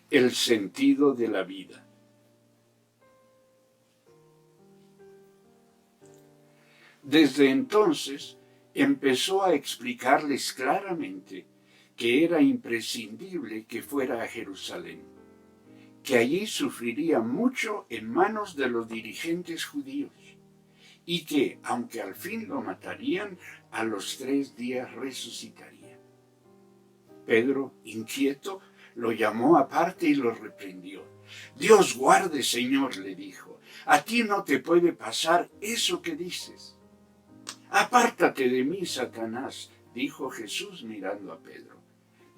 El sentido de la vida. Desde entonces empezó a explicarles claramente que era imprescindible que fuera a Jerusalén, que allí sufriría mucho en manos de los dirigentes judíos y que, aunque al fin lo matarían, a los 3 días resucitaría. Pedro, inquieto, lo llamó aparte y lo reprendió. Dios guarde, Señor, le dijo, a ti no te puede pasar eso que dices. Apártate de mí, Satanás, dijo Jesús mirando a Pedro.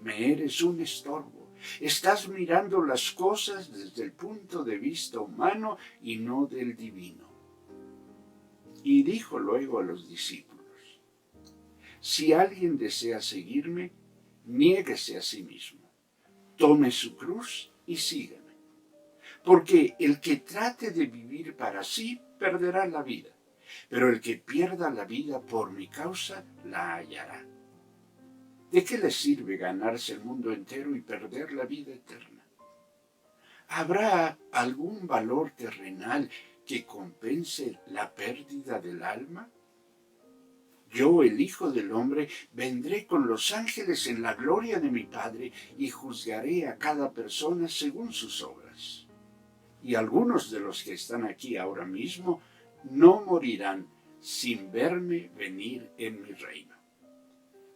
Me eres un estorbo. Estás mirando las cosas desde el punto de vista humano y no del divino. Y dijo luego a los discípulos, si alguien desea seguirme, niéguese a sí mismo, tome su cruz y sígame. Porque el que trate de vivir para sí, perderá la vida, pero el que pierda la vida por mi causa, la hallará. ¿De qué le sirve ganarse el mundo entero y perder la vida eterna? ¿Habrá algún valor terrenal que compense la pérdida del alma? Yo, el Hijo del Hombre, vendré con los ángeles en la gloria de mi Padre y juzgaré a cada persona según sus obras. Y algunos de los que están aquí ahora mismo no morirán sin verme venir en mi reino.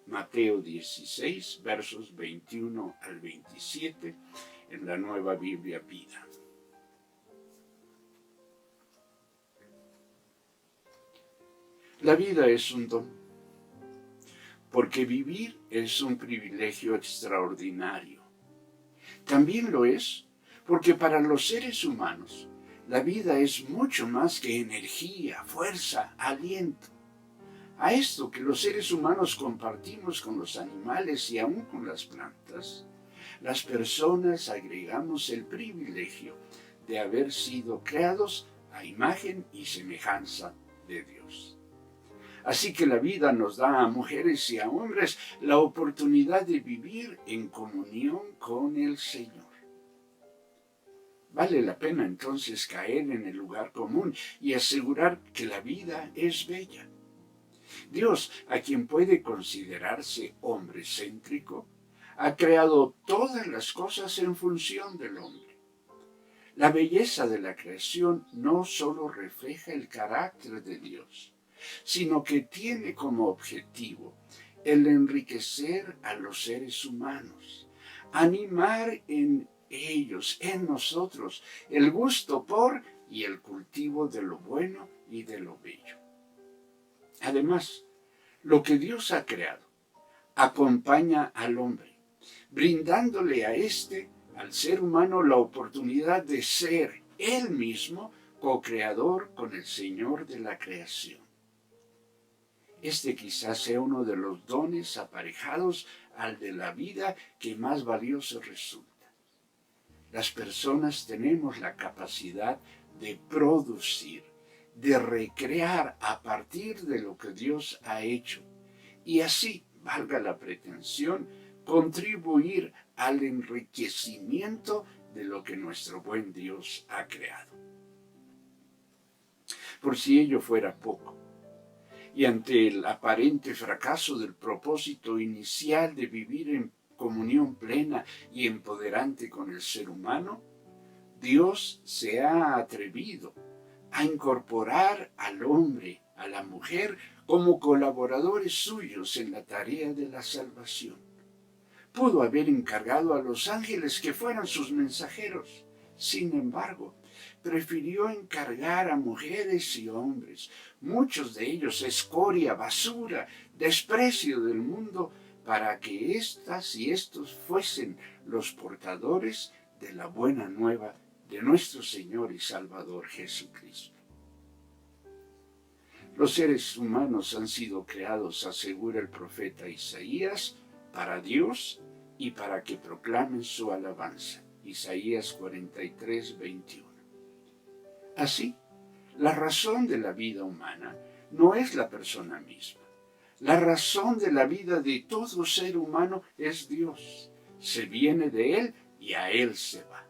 Mateo 16, versos 21 al 27, en la Nueva Biblia Vida. La vida es un don, porque vivir es un privilegio extraordinario. También lo es porque para los seres humanos la vida es mucho más que energía, fuerza, aliento. A esto que los seres humanos compartimos con los animales y aún con las plantas, las personas agregamos el privilegio de haber sido creados a imagen y semejanza de Dios. Así que la vida nos da a mujeres y a hombres la oportunidad de vivir en comunión con el Señor. Vale la pena entonces caer en el lugar común y asegurar que la vida es bella. Dios, a quien puede considerarse hombre céntrico, ha creado todas las cosas en función del hombre. La belleza de la creación no solo refleja el carácter de Dios, sino que tiene como objetivo el enriquecer a los seres humanos, animar en ellos, en nosotros, el gusto por y el cultivo de lo bueno y de lo bello. Además, lo que Dios ha creado acompaña al hombre, brindándole a al ser humano, la oportunidad de ser él mismo co-creador con el Señor de la creación. Quizás sea uno de los dones aparejados al de la vida que más valioso resulta. Las personas tenemos la capacidad de producir, de recrear a partir de lo que Dios ha hecho y así, valga la pretensión, contribuir al enriquecimiento de lo que nuestro buen Dios ha creado. Por si ello fuera poco, y ante el aparente fracaso del propósito inicial de vivir en comunión plena y empoderante con el ser humano, Dios se ha atrevido a incorporar al hombre, a la mujer, como colaboradores suyos en la tarea de la salvación. Pudo haber encargado a los ángeles que fueran sus mensajeros. Sin embargo, prefirió encargar a mujeres y hombres, muchos de ellos escoria, basura, desprecio del mundo, para que éstas y estos fuesen los portadores de la buena nueva de nuestro Señor y Salvador Jesucristo. Los seres humanos han sido creados, asegura el profeta Isaías, para Dios y para que proclamen su alabanza. Isaías 43, 21. Así, la razón de la vida humana no es la persona misma. La razón de la vida de todo ser humano es Dios. Se viene de Él y a Él se va.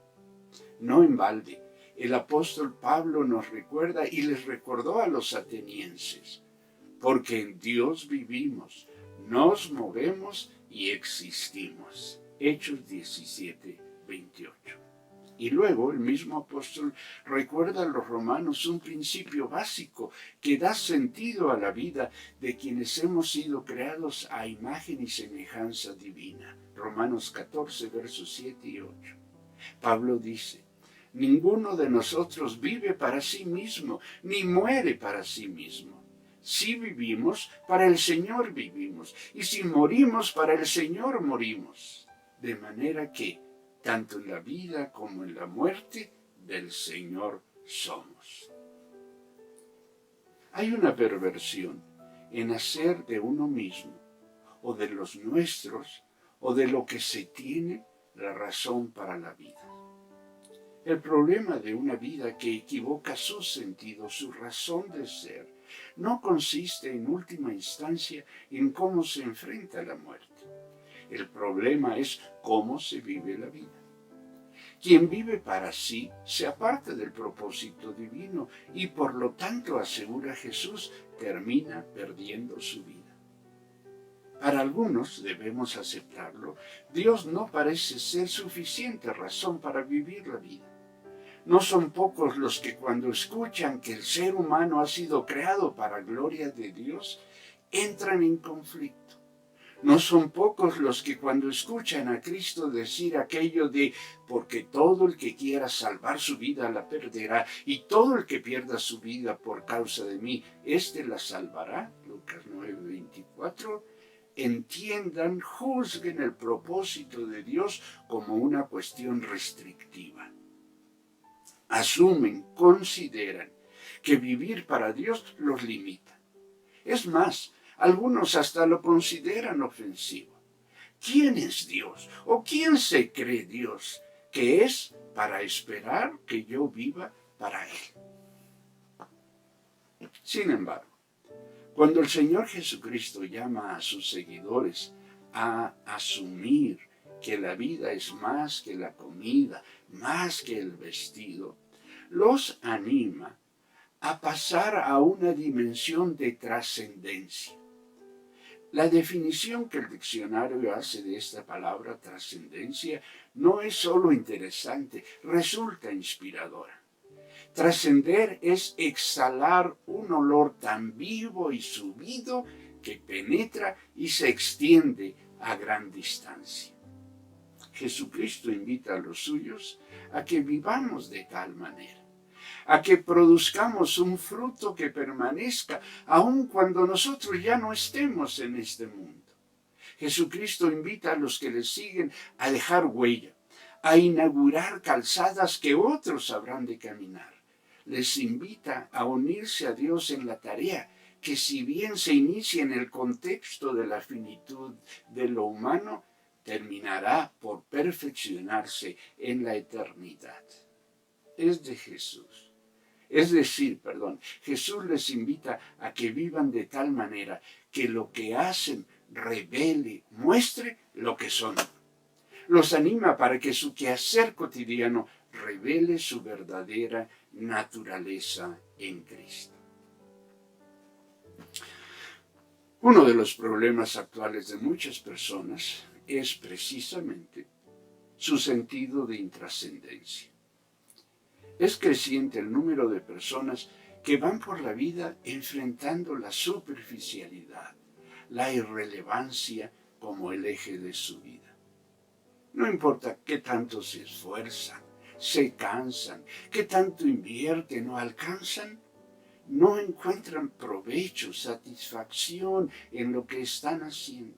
No en balde, el apóstol Pablo nos recuerda y les recordó a los atenienses, porque en Dios vivimos, nos movemos y existimos. Hechos 17, 28. Y luego el mismo apóstol recuerda a los romanos un principio básico que da sentido a la vida de quienes hemos sido creados a imagen y semejanza divina. Romanos 14, versos 7 y 8. Pablo dice: ninguno de nosotros vive para sí mismo, ni muere para sí mismo. Si vivimos, para el Señor vivimos, y si morimos, para el Señor morimos. De manera que, tanto en la vida como en la muerte, del Señor somos. Hay una perversión en hacer de uno mismo, o de los nuestros, o de lo que se tiene, la razón para la vida. El problema de una vida que equivoca su sentido, su razón de ser, no consiste en última instancia en cómo se enfrenta la muerte. El problema es cómo se vive la vida. Quien vive para sí se aparta del propósito divino y por lo tanto, asegura Jesús, termina perdiendo su vida. Para algunos, debemos aceptarlo, Dios no parece ser suficiente razón para vivir la vida. No son pocos los que cuando escuchan que el ser humano ha sido creado para gloria de Dios, entran en conflicto. No son pocos los que cuando escuchan a Cristo decir aquello de porque todo el que quiera salvar su vida la perderá y todo el que pierda su vida por causa de mí, éste la salvará, Lucas 9:24, entiendan, juzguen el propósito de Dios como una cuestión restrictiva. Asumen, consideran que vivir para Dios los limita. Es más, algunos hasta lo consideran ofensivo. ¿Quién es Dios? ¿O quién se cree Dios? Que es para esperar que yo viva para Él. Sin embargo, cuando el Señor Jesucristo llama a sus seguidores a asumir que la vida es más que la comida, más que el vestido, los anima a pasar a una dimensión de trascendencia. La definición que el diccionario hace de esta palabra trascendencia no es solo interesante, resulta inspiradora. Trascender es exhalar un olor tan vivo y subido que penetra y se extiende a gran distancia. Jesucristo invita a los suyos a que vivamos de tal manera, a que produzcamos un fruto que permanezca aun cuando nosotros ya no estemos en este mundo. Jesucristo invita a los que le siguen a dejar huella, a inaugurar calzadas que otros habrán de caminar. Les invita a unirse a Dios en la tarea que, si bien se inicia en el contexto de la finitud de lo humano, terminará por perfeccionarse en la eternidad. Es de Jesús. Jesús les invita a que vivan de tal manera que lo que hacen revele, muestre lo que son. Los anima para que su quehacer cotidiano revele su verdadera naturaleza en Cristo. Uno de los problemas actuales de muchas personas es precisamente su sentido de intrascendencia. Es creciente el número de personas que van por la vida enfrentando la superficialidad, la irrelevancia como el eje de su vida. No importa qué tanto se esfuerzan, se cansan, qué tanto invierten o alcanzan, no encuentran provecho, satisfacción en lo que están haciendo.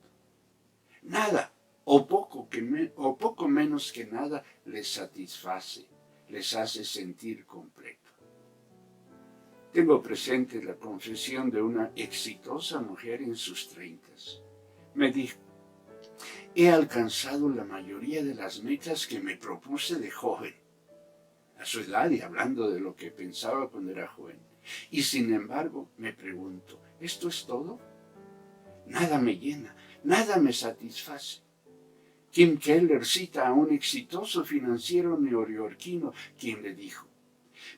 Nada o poco menos que nada les satisface, les hace sentir completo. Tengo presente la confesión de una exitosa mujer en sus 30s. Me dijo: he alcanzado la mayoría de las metas que me propuse de joven, a su edad y hablando de lo que pensaba cuando era joven. Y sin embargo, me pregunto, ¿esto es todo? Nada me llena, nada me satisface. Tim Keller cita a un exitoso financiero neoyorquino quien le dijo: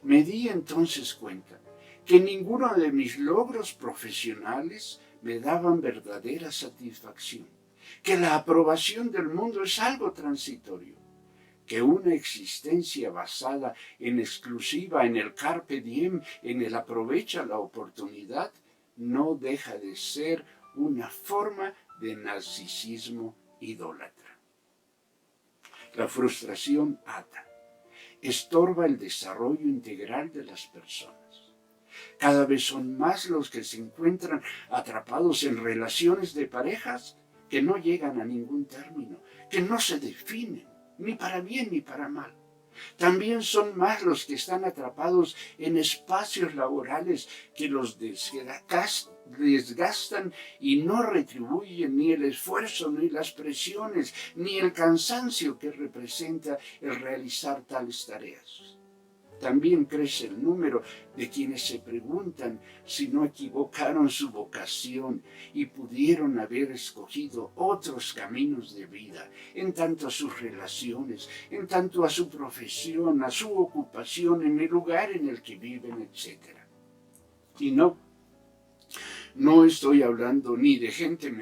me di entonces cuenta que ninguno de mis logros profesionales me daban verdadera satisfacción, que la aprobación del mundo es algo transitorio, que una existencia basada en exclusiva en el carpe diem, en el aprovecha la oportunidad, no deja de ser una forma de narcisismo idólatra. La frustración ata, estorba el desarrollo integral de las personas. Cada vez son más los que se encuentran atrapados en relaciones de parejas que no llegan a ningún término, que no se definen, ni para bien ni para mal. También son más los que están atrapados en espacios laborales que los desgastan y no retribuyen ni el esfuerzo, ni las presiones, ni el cansancio que representa el realizar tales tareas. También crece el número de quienes se preguntan si no equivocaron su vocación y pudieron haber escogido otros caminos de vida, en tanto a sus relaciones, en tanto a su profesión, a su ocupación, en el lugar en el que viven, etc. Y no estoy hablando ni de gente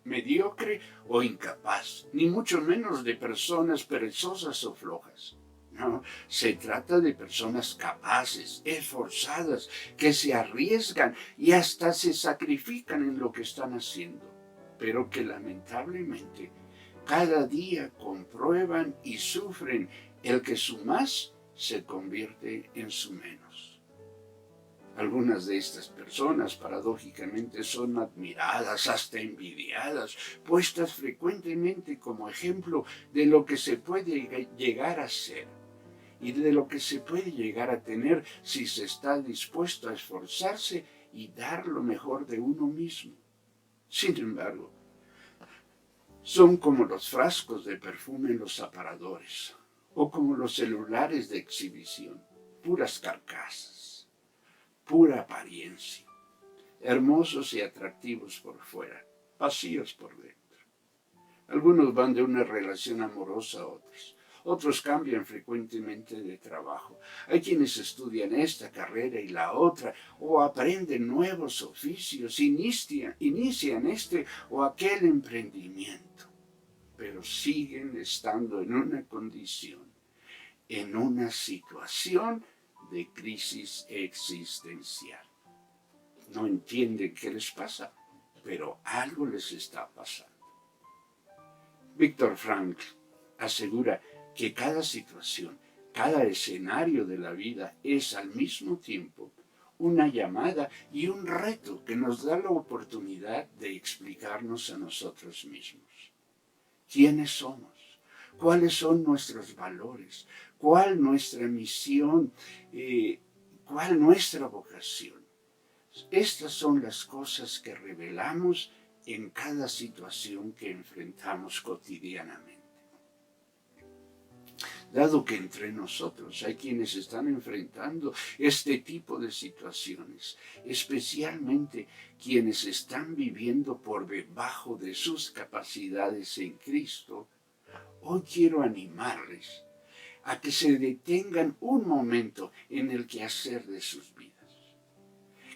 mediocre o incapaz, ni mucho menos de personas perezosas o flojas. No, se trata de personas capaces, esforzadas, que se arriesgan y hasta se sacrifican en lo que están haciendo, pero que lamentablemente cada día comprueban y sufren el que su más se convierte en su menos. Algunas de estas personas, paradójicamente, son admiradas, hasta envidiadas, puestas frecuentemente como ejemplo de lo que se puede llegar a ser y de lo que se puede llegar a tener si se está dispuesto a esforzarse y dar lo mejor de uno mismo. Sin embargo, son como los frascos de perfume en los aparadores, o como los celulares de exhibición, puras carcasas, pura apariencia, hermosos y atractivos por fuera, vacíos por dentro. Algunos van de una relación amorosa a otros. Otros cambian frecuentemente de trabajo. Hay quienes estudian esta carrera y la otra, o aprenden nuevos oficios, inician este o aquel emprendimiento, pero siguen estando en una condición, en una situación de crisis existencial. No entienden qué les pasa, pero algo les está pasando. Viktor Frankl asegura que cada situación, cada escenario de la vida es al mismo tiempo una llamada y un reto que nos da la oportunidad de explicarnos a nosotros mismos. ¿Quiénes somos? ¿Cuáles son nuestros valores? ¿Cuál nuestra misión? ¿Cuál nuestra vocación? Estas son las cosas que revelamos en cada situación que enfrentamos cotidianamente. Dado que entre nosotros hay quienes están enfrentando este tipo de situaciones, especialmente quienes están viviendo por debajo de sus capacidades en Cristo, hoy quiero animarles a que se detengan un momento en el quehacer de sus vidas.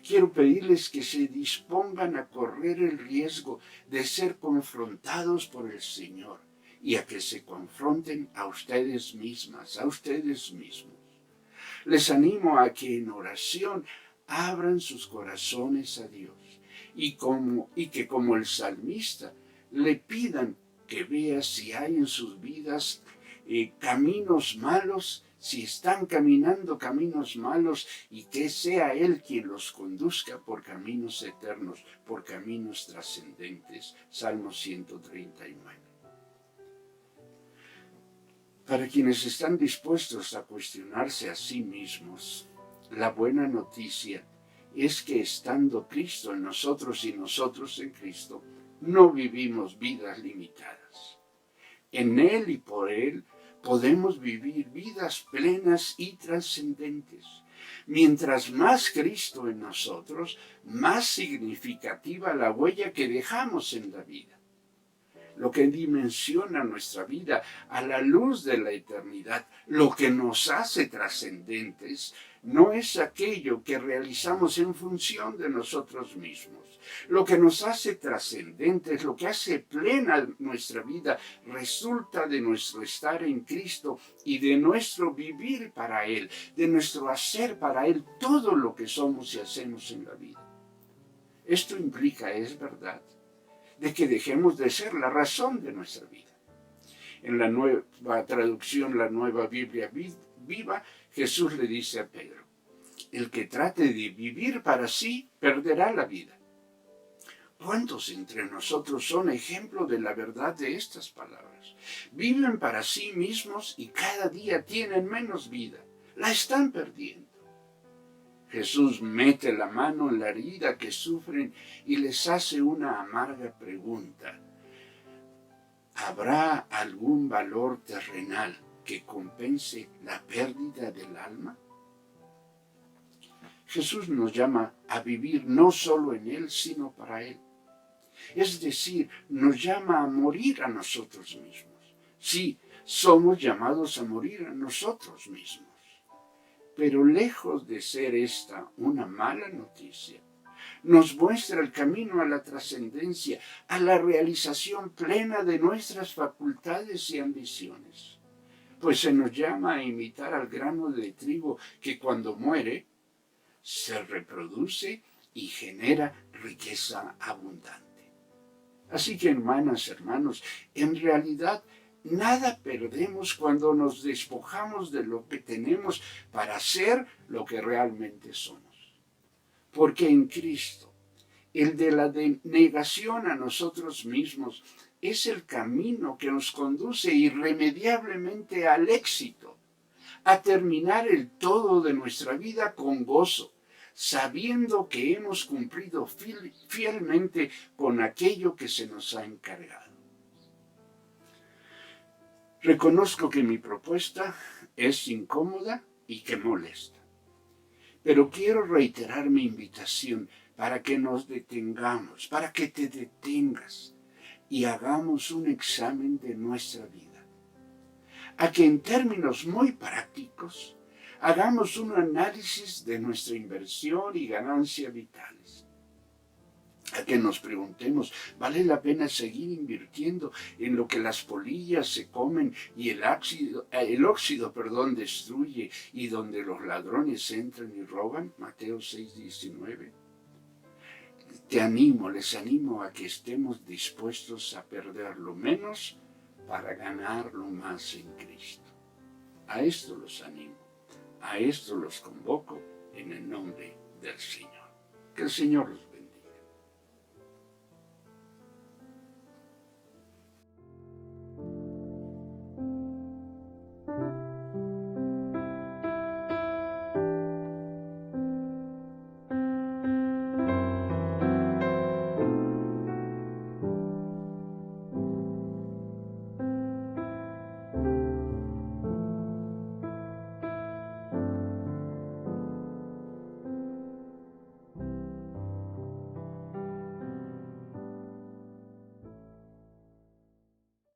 Quiero pedirles que se dispongan a correr el riesgo de ser confrontados por el Señor y a que se confronten a ustedes mismas, a ustedes mismos. Les animo a que en oración abran sus corazones a Dios y que como el salmista le pidan que vea si hay en sus vidas caminos malos, si están caminando caminos malos, y que sea Él quien los conduzca por caminos eternos, por caminos trascendentes. Salmo 139. Para quienes están dispuestos a cuestionarse a sí mismos, la buena noticia es que estando Cristo en nosotros y nosotros en Cristo, no vivimos vidas limitadas. En Él y por Él podemos vivir vidas plenas y trascendentes. Mientras más Cristo en nosotros, más significativa la huella que dejamos en la vida. lo que dimensiona nuestra vida a la luz de la eternidad, lo que nos hace trascendentes, no es aquello que realizamos en función de nosotros mismos. Lo que nos hace trascendentes, lo que hace plena nuestra vida, resulta de nuestro estar en Cristo y de nuestro vivir para Él, de nuestro hacer para Él todo lo que somos y hacemos en la vida. Esto implica, es verdad, de que dejemos de ser la razón de nuestra vida. En la nueva traducción, la Nueva Biblia Viva, Jesús le dice a Pedro: el que trate de vivir para sí, perderá la vida. ¿Cuántos entre nosotros son ejemplo de la verdad de estas palabras? Viven para sí mismos y cada día tienen menos vida. La están perdiendo. Jesús mete la mano en la herida que sufren y les hace una amarga pregunta. ¿Habrá algún valor terrenal que compense la pérdida del alma? Jesús nos llama a vivir no solo en Él, sino para Él. Es decir, nos llama a morir a nosotros mismos. Sí, somos llamados a morir a nosotros mismos. Pero lejos de ser esta una mala noticia, nos muestra el camino a la trascendencia, a la realización plena de nuestras facultades y ambiciones. Pues se nos llama a imitar al grano de trigo que cuando muere, se reproduce y genera riqueza abundante. Así que, hermanas, hermanos, en realidad nada perdemos cuando nos despojamos de lo que tenemos para ser lo que realmente somos. Porque en Cristo, el de la negación a nosotros mismos es el camino que nos conduce irremediablemente al éxito, a terminar el todo de nuestra vida con gozo, sabiendo que hemos cumplido fielmente con aquello que se nos ha encargado. Reconozco que mi propuesta es incómoda y que molesta, pero quiero reiterar mi invitación para que nos detengamos, para que te detengas y hagamos un examen de nuestra vida. A que en términos muy prácticos hagamos un análisis de nuestra inversión y ganancia vitales. A que nos preguntemos, ¿vale la pena seguir invirtiendo en lo que las polillas se comen y el óxido destruye y donde los ladrones entran y roban? Mateo 6:19. Les animo a que estemos dispuestos a perder lo menos para ganar lo más en Cristo. A esto los animo. A esto los convoco en el nombre del Señor. Que el Señor los